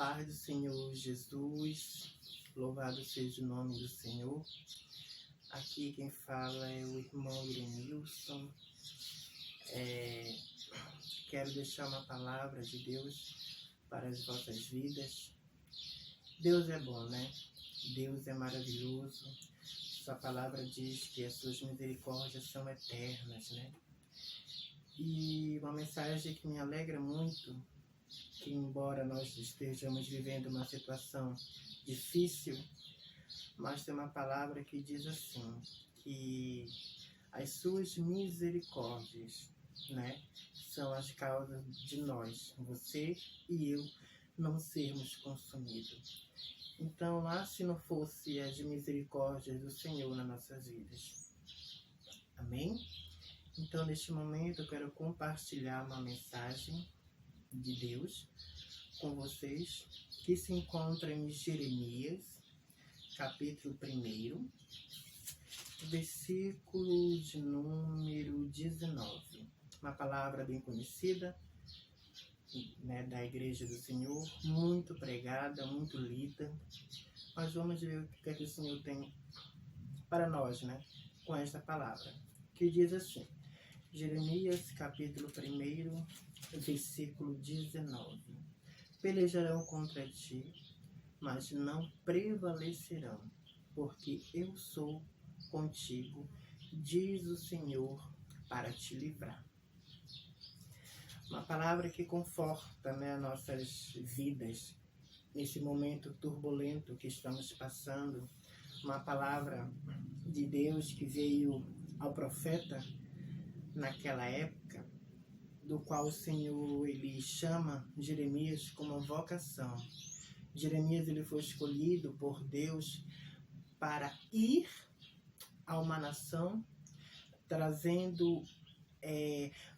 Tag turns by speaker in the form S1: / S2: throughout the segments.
S1: paz do Senhor Jesus, louvado seja o nome do Senhor. Aqui quem fala é o irmão Irenilson. Quero deixar uma palavra de Deus para as vossas vidas. Deus é bom, né? Deus é maravilhoso. Sua palavra diz que as suas misericórdias são eternas, né? E uma mensagem que me alegra muito, que embora nós estejamos vivendo uma situação difícil, mas tem uma palavra que diz assim, que as suas misericórdias, né, são as causas de nós, você e eu, não sermos consumidos. Então, se não fosse as misericórdias do Senhor nas nossas vidas. Amém? Então, neste momento, eu quero compartilhar uma mensagem de Deus com vocês, que se encontra em Jeremias, capítulo 1, versículo de número 19. Uma palavra bem conhecida, né, da Igreja do Senhor, muito pregada, muito lida. Mas vamos ver o que é que o Senhor tem para nós, né, com esta palavra, que diz assim, Jeremias, capítulo 1, versículo 19. Pelejarão contra ti, mas não prevalecerão, porque eu sou contigo, diz o Senhor, para te livrar. Uma palavra que conforta, né, nossas vidas, nesse momento turbulento que estamos passando. Uma palavra de Deus que veio ao profeta naquela época, do qual o Senhor ele chama Jeremias como vocação. Jeremias ele foi escolhido por Deus para ir a uma nação, trazendo,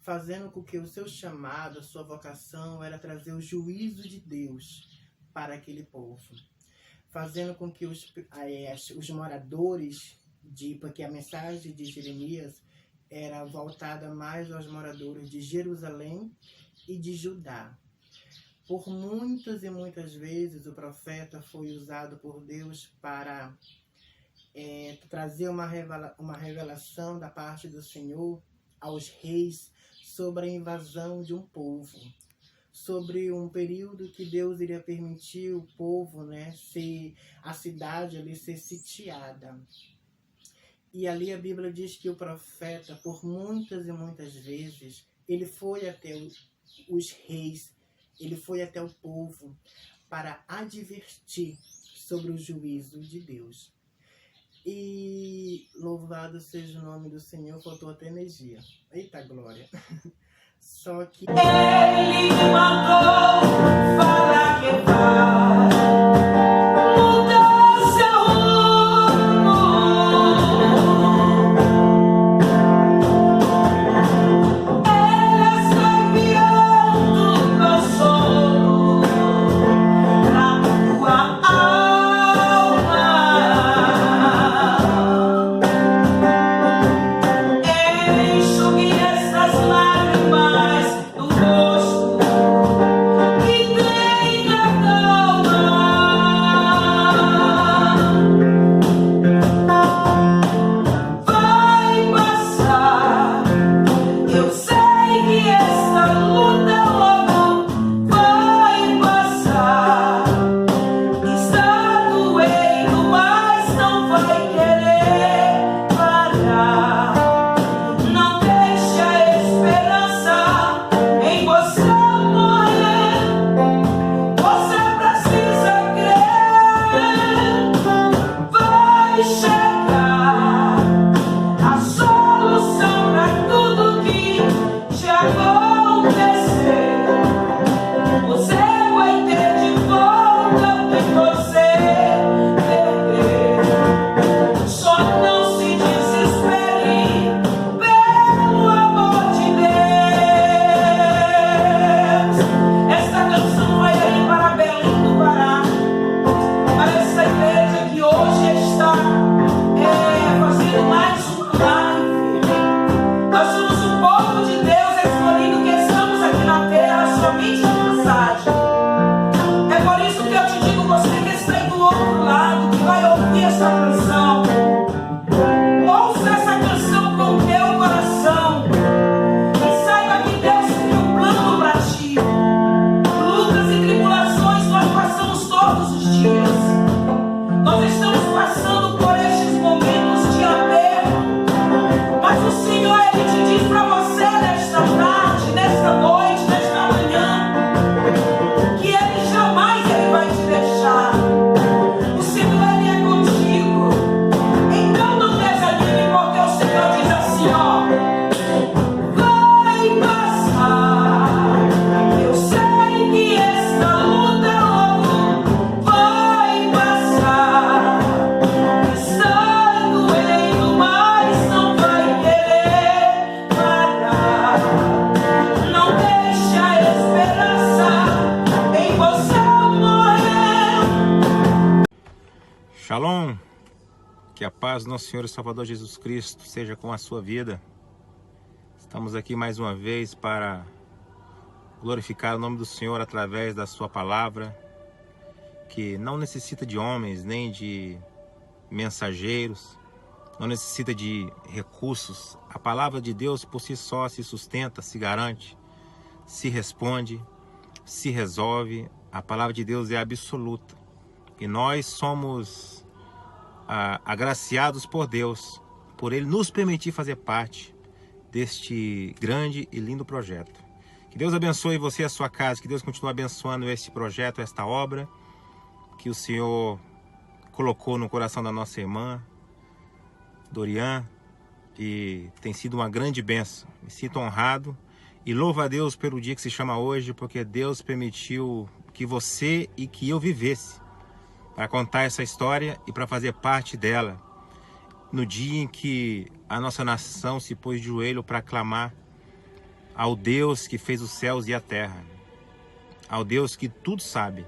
S1: fazendo com que o seu chamado, a sua vocação era trazer o juízo de Deus para aquele povo, fazendo com que os moradores porque a mensagem de Jeremias era voltada mais aos moradores de Jerusalém e de Judá. Por muitas e muitas vezes o profeta foi usado por Deus para trazer uma revelação da parte do Senhor aos reis sobre a invasão de um povo, sobre um período que Deus iria permitir o povo, né, a cidade ali ser sitiada. E ali a Bíblia diz que o profeta, por muitas e muitas vezes, ele foi até os reis, ele foi até o povo para advertir sobre o juízo de Deus. E louvado seja o nome do Senhor, faltou até energia. Eita glória! Só que
S2: Ele me mandou falar que vai mudar seu rumo. Ele está enviando consolo pra tua alma. Enxugue essas lágrimas do rosto que tem na
S3: paz do nosso Senhor e Salvador Jesus Cristo seja com a sua vida. Estamos aqui mais uma vez para glorificar o nome do Senhor através da sua palavra, que não necessita de homens nem de mensageiros, não necessita de recursos. A palavra de Deus por si só se sustenta, se garante, se responde, se resolve. A palavra de Deus é absoluta e nós somos agraciados por Deus, por Ele nos permitir fazer parte deste grande e lindo projeto. Que Deus abençoe você e a sua casa, que Deus continue abençoando este projeto, esta obra que o Senhor colocou no coração da nossa irmã Dorian, e tem sido uma grande bênção. Me sinto honrado e louvo a Deus pelo dia que se chama hoje, porque Deus permitiu que você e que eu vivesse para contar essa história e para fazer parte dela, no dia em que a nossa nação se pôs de joelho para clamar ao Deus que fez os céus e a terra, ao Deus que tudo sabe.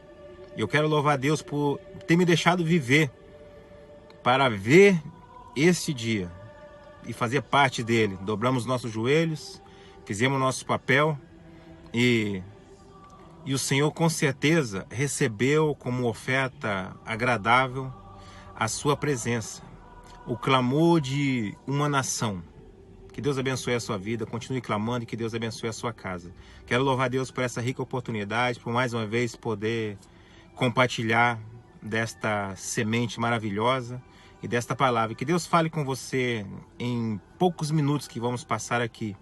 S3: Eu quero louvar a Deus por ter me deixado viver para ver este dia e fazer parte dele. Dobramos nossos joelhos, fizemos nosso papel e o Senhor com certeza recebeu como oferta agradável a sua presença, o clamor de uma nação. Que Deus abençoe a sua vida, continue clamando e que Deus abençoe a sua casa. Quero louvar a Deus por essa rica oportunidade, por mais uma vez poder compartilhar desta semente maravilhosa e desta palavra. Que Deus fale com você em poucos minutos que vamos passar aqui.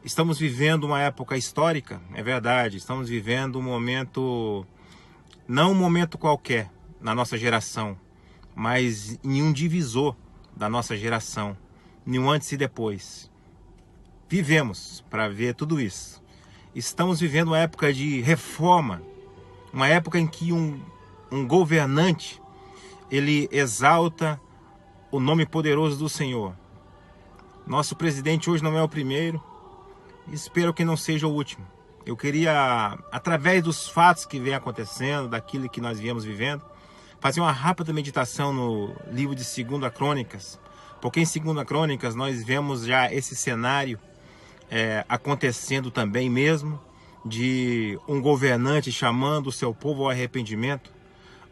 S3: Estamos vivendo uma época histórica, é verdade. Estamos vivendo um momento, não um momento qualquer na nossa geração, mas em um divisor da nossa geração, em um antes e depois. Vivemos para ver tudo isso. Estamos vivendo uma época de reforma, uma época em que um governante, ele exalta o nome poderoso do Senhor. Nosso presidente hoje não é o primeiro, espero que não seja o último. Eu queria, através dos fatos que vem acontecendo, daquilo que nós viemos vivendo, fazer uma rápida meditação no livro de 2 Crônicas, porque em 2 Crônicas nós vemos já esse cenário acontecendo também mesmo, de um governante chamando o seu povo ao arrependimento,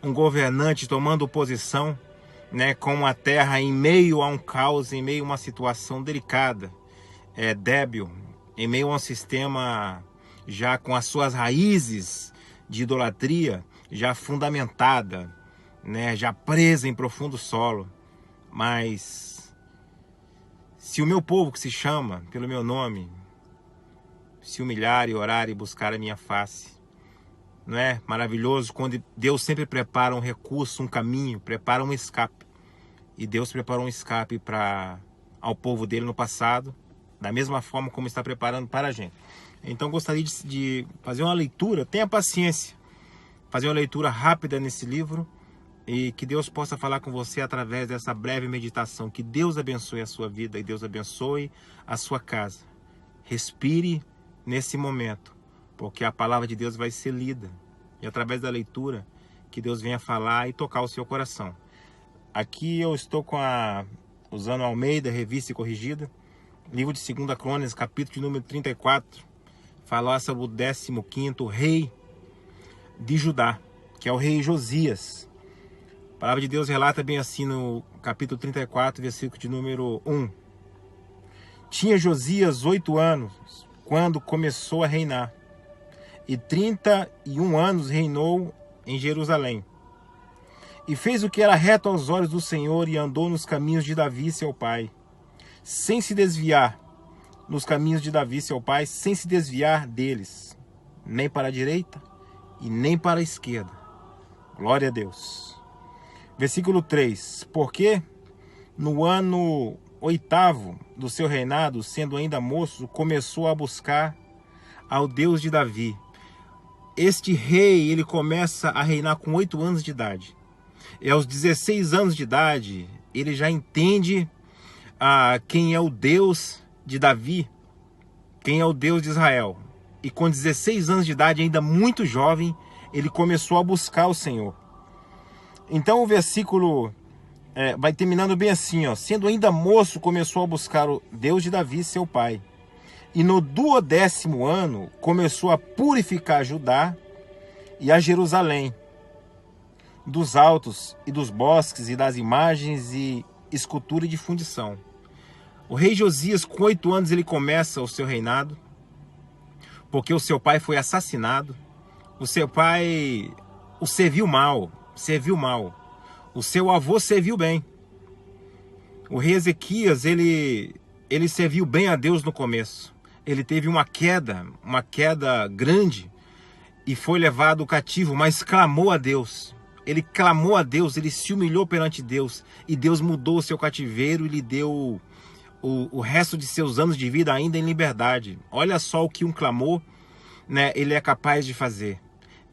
S3: um governante tomando posição, com a terra em meio a um caos, em meio a uma situação delicada, débil, em meio a um sistema já com as suas raízes de idolatria já fundamentada, já presa em profundo solo. Mas se o meu povo, que se chama pelo meu nome, se humilhar e orar e buscar a minha face, não é maravilhoso quando Deus sempre prepara um recurso, um caminho, prepara um escape. E Deus preparou um escape ao povo dele no passado, da mesma forma como está preparando para a gente. Então gostaria de fazer uma leitura, tenha paciência, fazer uma leitura rápida nesse livro e que Deus possa falar com você através dessa breve meditação. Que Deus abençoe a sua vida e Deus abençoe a sua casa. Respire nesse momento, porque a palavra de Deus vai ser lida e através da leitura que Deus venha falar e tocar o seu coração. Aqui eu estou usando Almeida, Revista e Corrigida, livro de 2 Crônicas, capítulo de número 34, fala sobre o 15º rei de Judá, que é o rei Josias. A palavra de Deus relata bem assim no capítulo 34, versículo de número 1. Tinha Josias 8 anos quando começou a reinar, e 31 anos reinou em Jerusalém. E fez o que era reto aos olhos do Senhor e andou nos caminhos de Davi, seu pai, sem se desviar, nos caminhos de Davi, seu pai, sem se desviar deles, nem para a direita e nem para a esquerda. Glória a Deus. Versículo 3. Porque no ano 8º do seu reinado, sendo ainda moço, começou a buscar ao Deus de Davi. Este rei, ele começa a reinar com 8 anos de idade. E aos 16 anos de idade, ele já entende quem é o Deus de Davi, quem é o Deus de Israel. E com 16 anos de idade, ainda muito jovem, ele começou a buscar o Senhor. Então o versículo vai terminando bem assim, ó. Sendo ainda moço, começou a buscar o Deus de Davi, seu pai. E no 12º ano, começou a purificar Judá e a Jerusalém, dos altos e dos bosques e das imagens e escultura de fundição. O rei Josias, com 8 anos, ele começa o seu reinado, porque o seu pai foi assassinado. O seu pai o serviu mal. O seu avô serviu bem. O rei Ezequias, ele serviu bem a Deus no começo. Ele teve uma queda grande e foi levado cativo, mas clamou a Deus. Ele clamou a Deus, ele se humilhou perante Deus e Deus mudou o seu cativeiro e lhe deu o resto de seus anos de vida ainda em liberdade. Olha só o que um clamor, né, ele é capaz de fazer.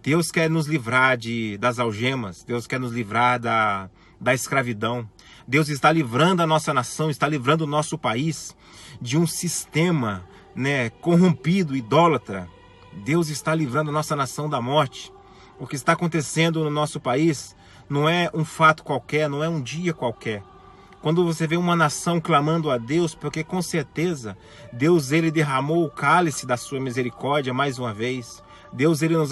S3: Deus quer nos livrar das algemas, Deus quer nos livrar da escravidão. Deus está livrando a nossa nação, está livrando o nosso país de um sistema, né, corrompido, idólatra. Deus está livrando a nossa nação da morte. O que está acontecendo no nosso país não é um fato qualquer, não é um dia qualquer. Quando você vê uma nação clamando a Deus, porque com certeza Deus ele derramou o cálice da sua misericórdia mais uma vez. Deus ele nos